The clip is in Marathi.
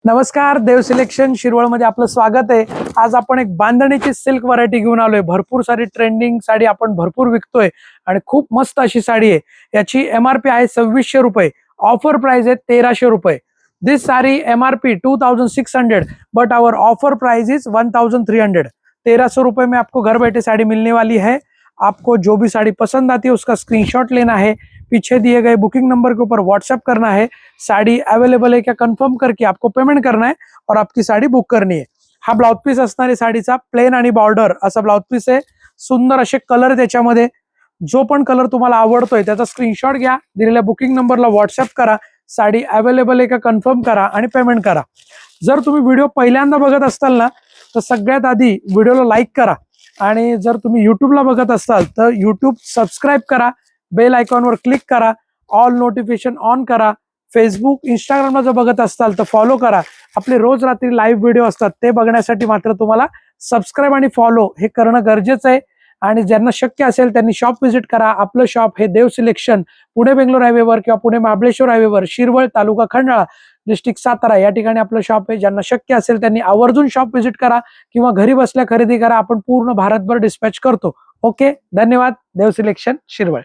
नमस्कार, देव सिलेक्शन शिरवळ मध्ये आपलं स्वागत आहे। आज आपण एक बांधणीची सिल्क व्हरायटी घेऊन आलोय। भरपूर सारी ट्रेंडिंग साडी आपण भरपूर विकतोय आणि खूप मस्त अशी साडी आहे। याची MRP आहे 2600 रुपये, ऑफर प्राइस आहे 1300 रुपये। This sari MRP 2600 but our offer price is 1300। 1300 रुपये में आपको घर बैठे साड़ी मिलने वाली है। आपको जो भी साड़ी पसंद आती है उसका स्क्रीनशॉट लेना है, पीछे दिए गए बुकिंग नंबर के ऊपर व्हाट्सएप करना है, साड़ी अवेलेबल है क्या कंफर्म करके आपको पेमेंट करना है और आपकी साड़ी बुक करनी है। हा ब्लाउज पीस असणार आहे साडीचा, प्लेन आणि बॉर्डर असा ब्लाउज पीस आहे। सुंदर असे कलर त्याच्यामध्ये, जो पण कलर तुम्हाला आवडतोय त्याचा स्क्रीनशॉट घ्या, दिलेल्या बुकिंग नंबरला व्हाट्सएप करा, साडी अवेलेबल आहे का कन्फर्म करा आणि पेमेंट करा। जर तुम्ही व्हिडिओ पहिल्यांदा बघत असाल ना तर सगळ्यात आधी व्हिडिओला लाईक करा आणि जर तुम्ही यूट्यूबला बघत असाल तर यूट्यूब सबस्क्राइब करा, बेल आयकॉनवर क्लिक करा, ऑल नोटिफिकेशन ऑन करा। फेसबुक इंस्टाग्रामला जर बघत असाल तर फॉलो करा। आपले रोज रात्री लाईव्ह व्हिडिओ असतात ते बघण्यासाठी मात्र तुम्हाला सबस्क्राइब आणि फॉलो हे करणं गरजेचं आहे। आणि ज्यांना शक्य असेल त्यांनी शॉप व्हिजिट करा। आपलं शॉप हे देव सिलेक्शन पुणे बेंगलोर हायवेवर किंवा पुणे महाबळेश्वर हायवेवर, शिरवळ तालुका खंडाळा डिस्ट्रिक्ट सातारा या ठिकाणी आपलं शॉप आहे। ज्यांना शक्य असेल त्यांनी आवर्जून शॉप व्हिजिट करा किंवा घरी बसल्या खरेदी करा। आपण पूर्ण भारतभर डिस्पॅच करतो। ओके, धन्यवाद। देव सिलेक्शन शिरवळ।